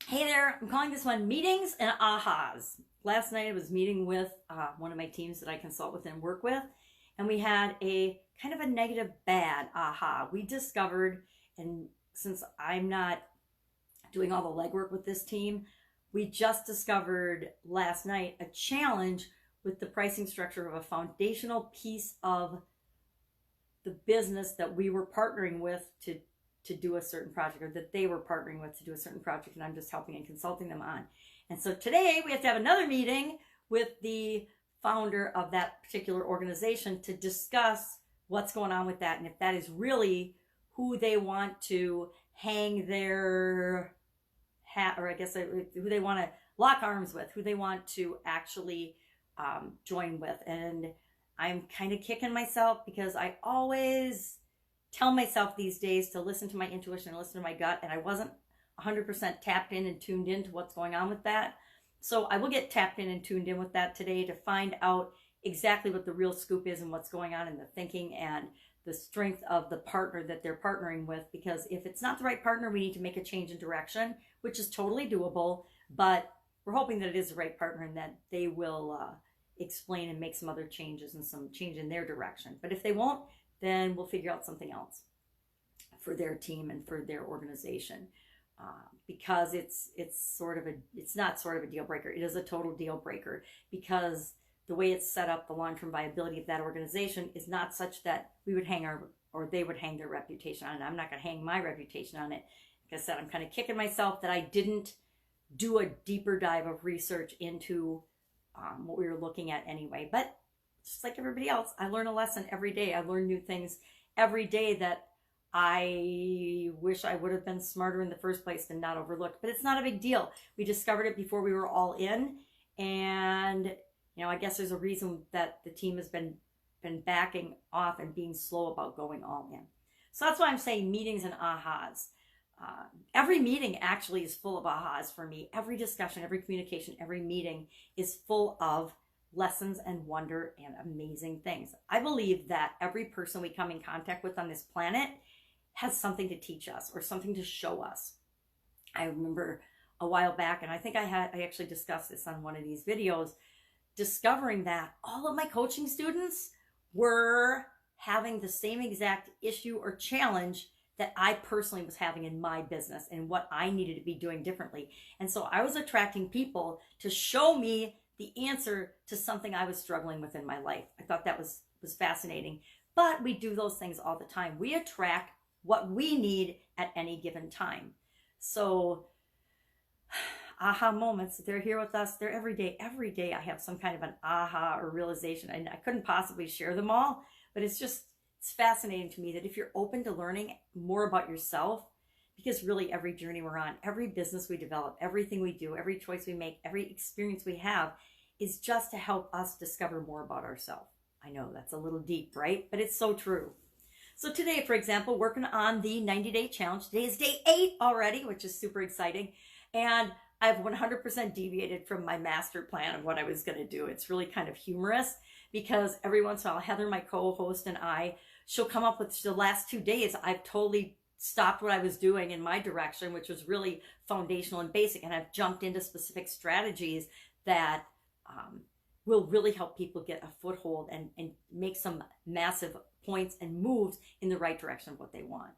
Hey there, I'm calling this one Meetings and Ahas. Last night I was meeting with one of my teams that I consult with and work with, and we had a kind of a negative bad aha. We discovered, and since I'm not doing all the legwork with this team, we just discovered last night a challenge with the pricing structure of a foundational piece of the business that we were partnering with to do a certain project, or that they were partnering with to do a certain project, and I'm just helping and consulting them on. And so today we have to have another meeting with the founder of that particular organization to discuss what's going on with that, and if that is really who they want to hang their hat, or I guess who they want to lock arms with, who they want to actually join with. And I'm kind of kicking myself because I always tell myself these days to listen to my intuition and listen to my gut, and I wasn't 100% tapped in and tuned in to what's going on with that. So I will get tapped in and tuned in with that today to find out exactly what the real scoop is and what's going on in the thinking and the strength of the partner that they're partnering with. Because if it's not the right partner, we need to make a change in direction, which is totally doable, but we're hoping that it is the right partner and that they will explain and make some other changes and some change in their direction. But if they won't, then we'll figure out something else for their team and for their organization, because it's not sort of a deal breaker. It is a total deal breaker, because the way it's set up, the long-term viability of that organization is not such that we would or they would hang their reputation on it. I'm not going to hang my reputation on it. Like I said, I'm kind of kicking myself that I didn't do a deeper dive of research into what we were looking at anyway. But just like everybody else, I learn a lesson every day. I learn new things every day that I wish I would have been smarter in the first place and not overlooked. But it's not a big deal. We discovered it before we were all in. And, I guess there's a reason that the team has been backing off and being slow about going all in. So that's why I'm saying meetings and ahas. Every meeting actually is full of ahas for me. Every discussion, every communication, every meeting is full of lessons and wonder and amazing things. I believe that every person we come in contact with on this planet has something to teach us or something to show us. I remember a while back, and I think I actually discussed this on one of these videos, discovering that all of my coaching students were having the same exact issue or challenge that I personally was having in my business and what I needed to be doing differently. And so I was attracting people to show me the answer to something I was struggling with in my life. I thought that was fascinating. But we do those things all the time. We attract what we need at any given time. So aha moments, they're here with us. They're every day. Every day I have some kind of an aha or realization. And I couldn't possibly share them all, but it's fascinating to me that if you're open to learning more about yourself, because really every journey we're on, every business we develop, everything we do, every choice we make, every experience we have is just to help us discover more about ourselves. I know that's a little deep, right? But it's so true. So today, for example, working on the 90-day challenge. Today is day 8 already, which is super exciting. And I've 100% deviated from my master plan of what I was going to do. It's really kind of humorous because every once in a while, Heather, my co-host, and she'll come up with the last 2 days. I've totally stopped what I was doing in my direction, which was really foundational and basic. And I've jumped into specific strategies that will really help people get a foothold and make some massive points and moves in the right direction of what they want.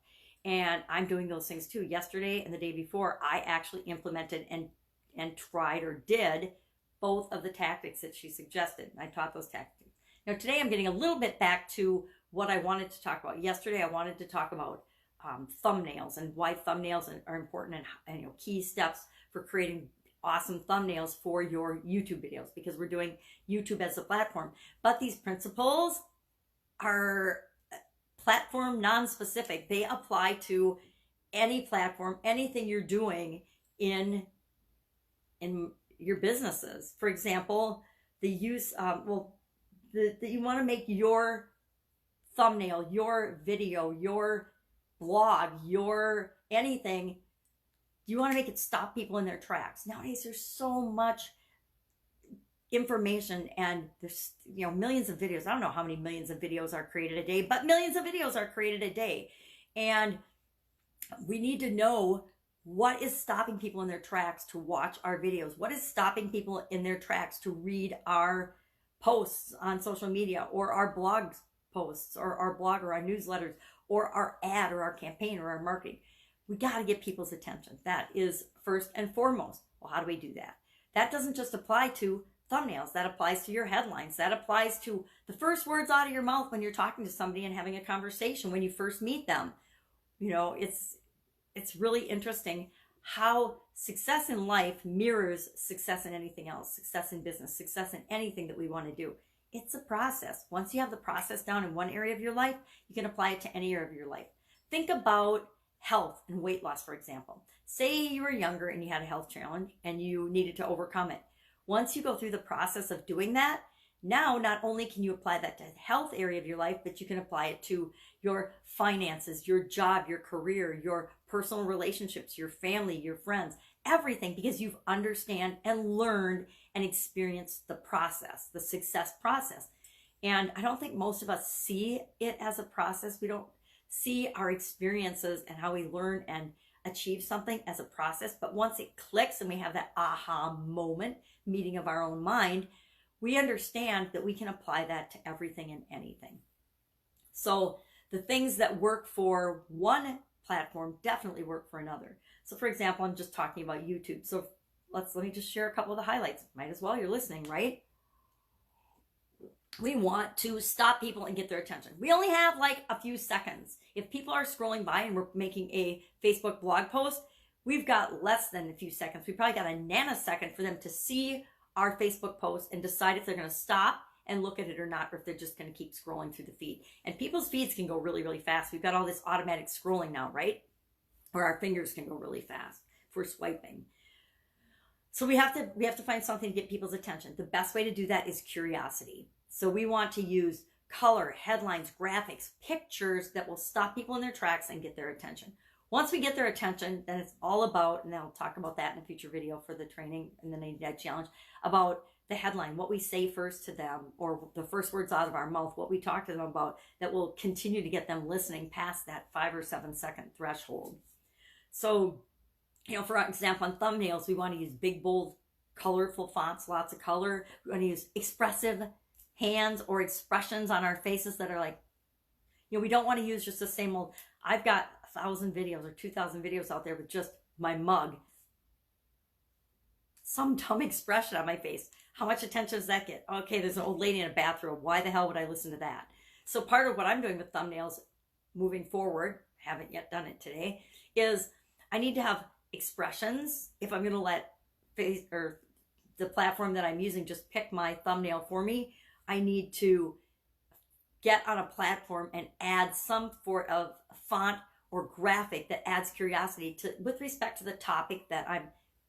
And I'm doing those things too. Yesterday and the day before, I actually implemented and tried or did both of the tactics that she suggested. I taught those tactics. Now today I'm getting a little bit back to what I wanted to talk about. Yesterday I wanted to talk about thumbnails and why thumbnails are important and key steps for creating awesome thumbnails for your YouTube videos, because we're doing YouTube as a platform. But these principles are platform non-specific. They apply to any platform, anything you're doing in your businesses. For example, the use you want to make your thumbnail, your video, your blog, your anything, you want to make it stop people in their tracks. Nowadays, there's so much information, and there's millions of videos. I don't know how many millions of videos are created a day, but millions of videos are created a day. And we need to know What is stopping people in their tracks to watch our videos? What is stopping people in their tracks to read our posts on social media, or our blog posts, or our blog, or our newsletters, or our ad, or our campaign, or our marketing? We got to get people's attention. That is first and foremost. Well, how do we do that? That doesn't just apply to thumbnails. That applies to your headlines. That applies to the first words out of your mouth when you're talking to somebody and having a conversation when you first meet them. You know, it's really interesting how success in life mirrors success in anything else, success in business, success in anything that we want to do. It's a process. Once you have the process down in one area of your life, you can apply it to any area of your life. Think about health and weight loss, for example. Say you were younger and you had a health challenge and you needed to overcome it. Once you go through the process of doing that, now not only can you apply that to the health area of your life, but you can apply it to your finances, your job, your career, your personal relationships, your family, your friends, everything, because you've understand and learned and experienced the process, the success process. And I don't think most of us see it as a process. We don't see our experiences and how we learn and achieve something as a process. But once it clicks and we have that aha moment, meeting of our own mind, we understand that we can apply that to everything and anything. So the things that work for one platform definitely work for another. So for example, I'm just talking about YouTube. So let me just share a couple of the highlights. Might as well, you're listening, right? We want to stop people and get their attention. We only have like a few seconds. If people are scrolling by and we're making a Facebook blog post, we've got less than a few seconds. We probably got a nanosecond for them to see our Facebook post and decide if they're going to stop and look at it or not, or if they're just going to keep scrolling through the feed. And people's feeds can go really, really fast. We've got all this automatic scrolling now, right? Or our fingers can go really fast if we're swiping. So we have to find something to get people's attention. The best way to do that is curiosity. So we want to use color, headlines, graphics, pictures that will stop people in their tracks and get their attention. Once we get their attention, then it's all about, and I'll talk about that in a future video for the training and the 90-day challenge, about the headline, what we say first to them, or the first words out of our mouth, what we talk to them about that will continue to get them listening past that 5 or 7 second threshold. So, you know, for example, on thumbnails, we want to use big, bold, colorful fonts, lots of color. We want to use expressive hands or expressions on our faces that are like, you know, we don't want to use just the same old, I've got 1,000 videos or 2,000 videos out there with just my mug. Some dumb expression on my face. How much attention does that get? Okay, there's an old lady in a bathrobe. Why the hell would I listen to that? So part of what I'm doing with thumbnails moving forward, haven't yet done it today, is I need to have expressions. If I'm going to let face or the platform that I'm using just pick my thumbnail for me, I need to get on a platform and add some sort of font or graphic that adds curiosity to with respect to the topic that I'm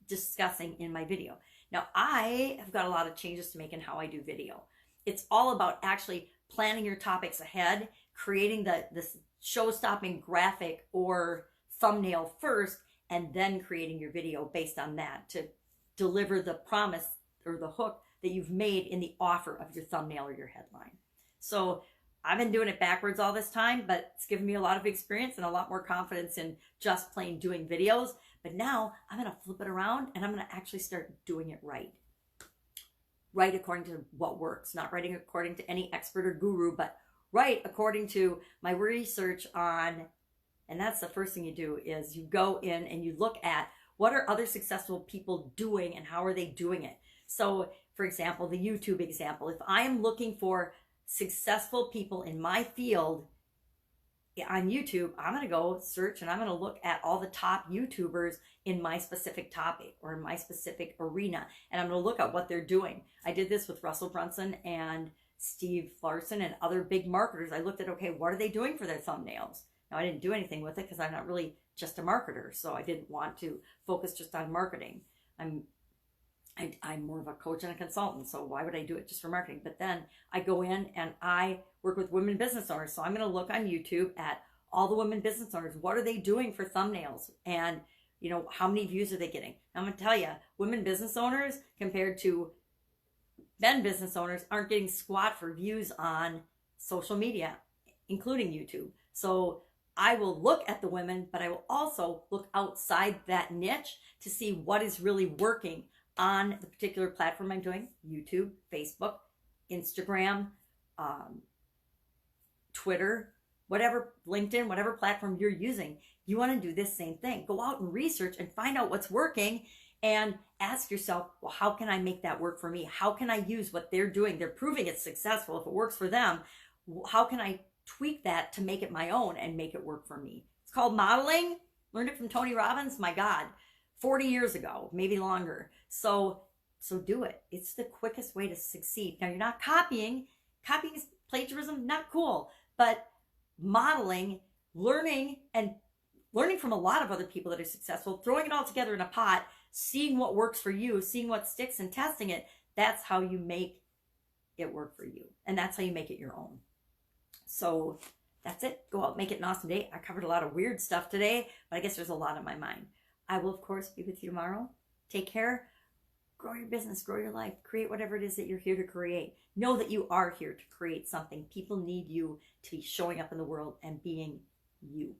discussing in my video. Now, I have got a lot of changes to make in how I do video. It's all about actually planning your topics ahead, creating this show-stopping graphic or thumbnail first, and then creating your video based on that to deliver the promise or the hook that you've made in the offer of your thumbnail or your headline. So I've been doing it backwards all this time, but it's given me a lot of experience and a lot more confidence in just plain doing videos. But now I'm going to flip it around and I'm going to actually start doing it right. Right according to what works, not writing according to any expert or guru, but right according to my research on, and that's the first thing you do, is you go in and you look at what are other successful people doing and how are they doing it. So for example, the YouTube example, if I am looking for successful people in my field on YouTube, I'm going to go search and I'm going to look at all the top YouTubers in my specific topic or in my specific arena. And I'm going to look at what they're doing. I did this with Russell Brunson and Steve Larson and other big marketers. I looked at, okay, what are they doing for their thumbnails? Now, I didn't do anything with it because I'm not really just a marketer. So I didn't want to focus just on marketing. I'm more of a coach and a consultant, so why would I do it just for marketing? But then I go in and I work with women business owners. So I'm going to look on YouTube at all the women business owners. What are they doing for thumbnails? And, you know, how many views are they getting? I'm going to tell you, women business owners compared to men business owners aren't getting squat for views on social media, including YouTube. So I will look at the women, but I will also look outside that niche to see what is really working on the particular platform I'm doing: YouTube, Facebook, Instagram, Twitter, whatever, LinkedIn, whatever platform you're using. You want to do this same thing. Go out and research and find out what's working and ask yourself, well, how can I make that work for me? How can I use what they're doing? They're proving it's successful. If it works for them, how can I tweak that to make it my own and make it work for me? It's called modeling. Learned it from Tony Robbins. My God, 40 years ago, maybe longer. So do it. It's the quickest way to succeed. Now, you're not copying. Copying is plagiarism, not cool. But modeling, learning from a lot of other people that are successful, throwing it all together in a pot, seeing what works for you, seeing what sticks and testing it, that's how you make it work for you. And that's how you make it your own. So that's it. Go out, make it an awesome day. I covered a lot of weird stuff today, but I guess there's a lot on my mind. I will, of course, be with you tomorrow. Take care. Grow your business, grow your life, create whatever it is that you're here to create. Know that you are here to create something. People need you to be showing up in the world and being you.